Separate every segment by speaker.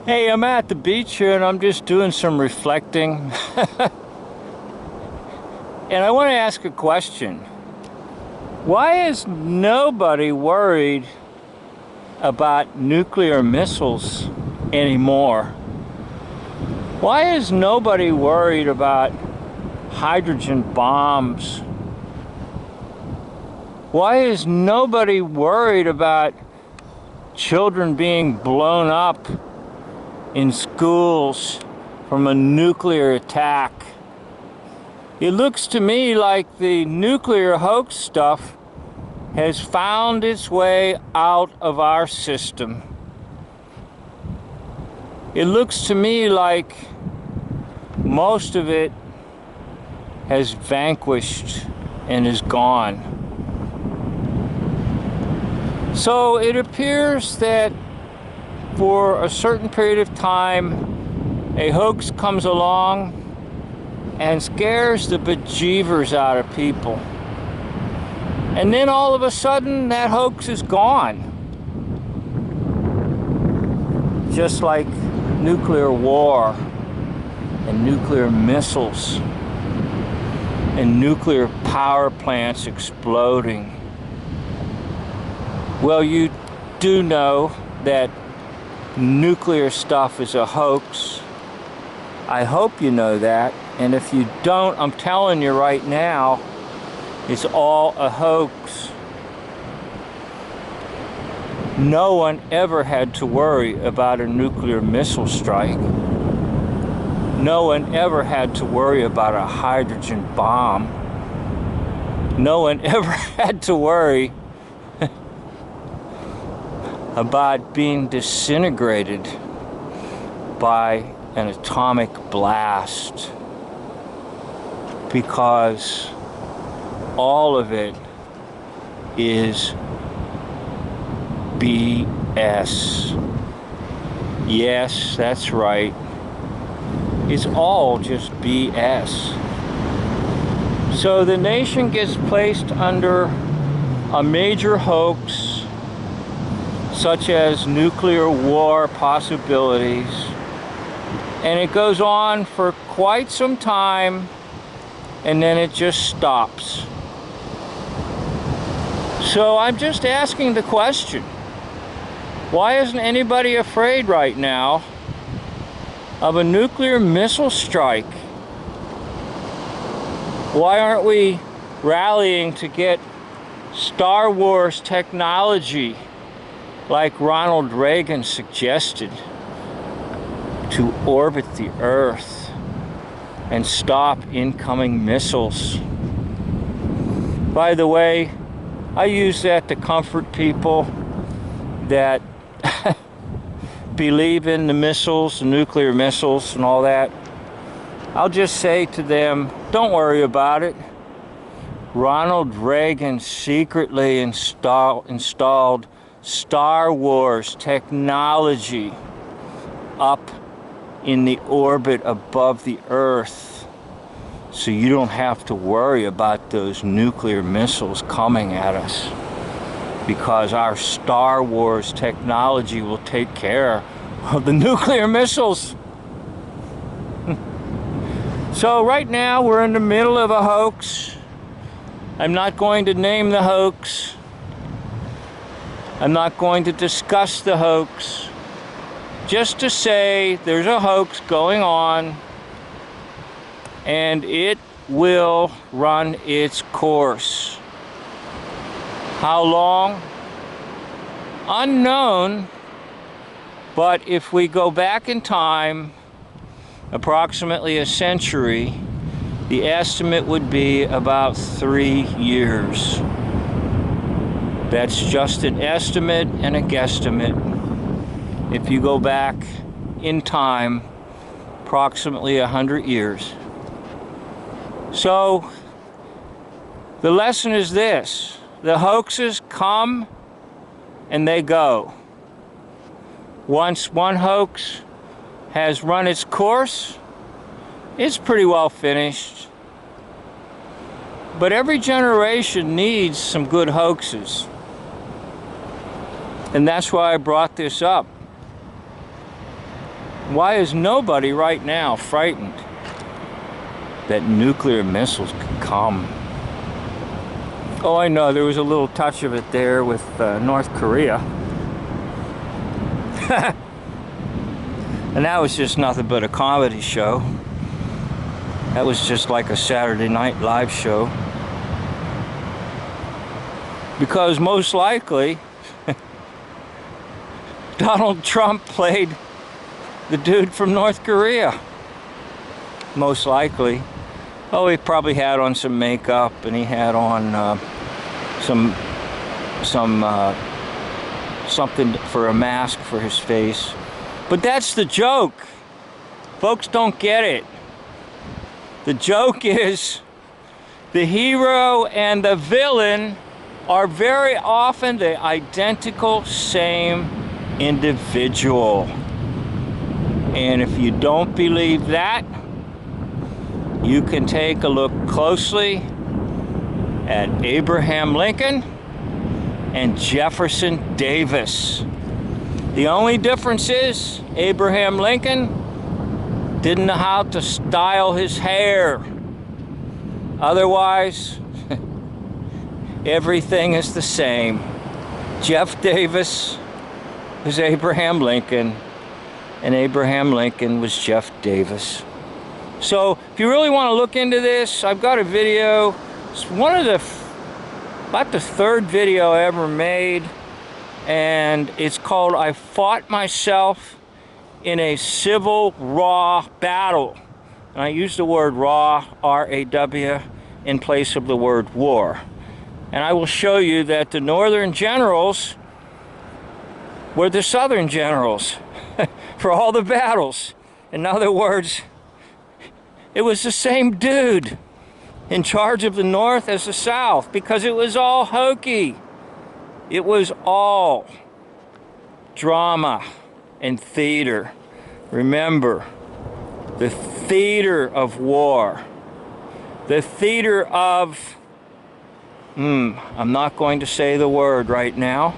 Speaker 1: Hey, I'm at the beach here and I'm just doing some reflecting. And I want to ask a question. Why is nobody worried about nuclear missiles anymore? Why is nobody worried about hydrogen bombs? Why is nobody worried about children being blown up in schools from a nuclear attack? It looks to me like the nuclear hoax stuff has found its way out of our system. It looks to me like most of it has vanquished and is gone. So it appears that for a certain period of time, a hoax comes along and scares the bejeevers out of people. And then all of a sudden, that hoax is gone. Just like nuclear war and nuclear missiles and nuclear power plants exploding. Well, you do know that nuclear stuff is a hoax. I hope you know that. And if you don't, I'm telling you right now, it's all a hoax. No one ever had to worry about a nuclear missile strike. No one ever had to worry about a hydrogen bomb. No one ever had to worry about being disintegrated by an atomic blast, because all of it is BS. Yes, that's right. It's all just BS. So the nation gets placed under a major hoax, such as nuclear war possibilities, and it goes on for quite some time, and then it just stops. So I'm just asking the question, why isn't anybody afraid right now of a nuclear missile strike? Why aren't we rallying to get Star Wars technology like Ronald Reagan suggested to orbit the Earth and stop incoming missiles? By the way, I use that to comfort people that believe in the missiles, the nuclear missiles and all that. I'll just say to them, don't worry about it. Ronald Reagan secretly installed Star Wars technology up in the orbit above the Earth, so you don't have to worry about those nuclear missiles coming at us, because our Star Wars technology will take care of the nuclear missiles. So right now we're in the middle of a hoax. I'm not going to name the hoax. I'm not going to discuss the hoax. Just to say there's a hoax going on, and it will run its course. How long? Unknown. But if we go back in time approximately a century, the estimate would be about 3 years. That's just an estimate and a guesstimate. If you go back in time approximately 100 years. So the lesson is this: the hoaxes come and they go. Once one hoax has run its course, it's pretty well finished. But every generation needs some good hoaxes. And that's why I brought this up. Why is nobody right now frightened that nuclear missiles could come? Oh, I know, there was a little touch of it there with North Korea. And that was just nothing but a comedy show. That was just like a Saturday Night Live show. Because most likely, Donald Trump played the dude from North Korea. Most likely. Oh, he probably had on some makeup, and he had on something for a mask for his face. But that's the joke. Folks don't get it. The joke is the hero and the villain are very often the identical same individual. And if you don't believe that, you can take a look closely at Abraham Lincoln and Jefferson Davis. The only difference is Abraham Lincoln didn't know how to style his hair. Otherwise, everything is the same. Jeff Davis was Abraham Lincoln, and Abraham Lincoln was Jeff Davis. So if you really want to look into this, I've got a video. It's one of about the third video I ever made, and it's called I Fought Myself in a Civil Raw Battle. And I use the word raw, R-A-W, in place of the word war. And I will show you that the Northern generals were the Southern generals for all the battles. In other words, it was the same dude in charge of the North as the South, because it was all hokey. It was all drama and theater. Remember, the theater of war. The theater of, I'm not going to say the word right now,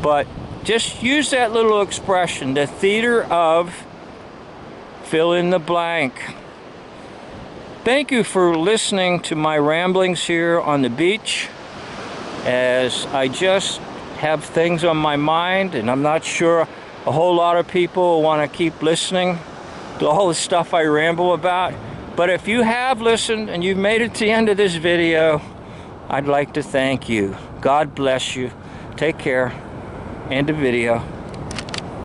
Speaker 1: but just use that little expression, the theater of fill in the blank. Thank you for listening to my ramblings here on the beach, as I just have things on my mind, and I'm not sure a whole lot of people will want to keep listening to all the stuff I ramble about. But if you have listened and you've made it to the end of this video, I'd like to thank you. God bless you. Take care. End of video.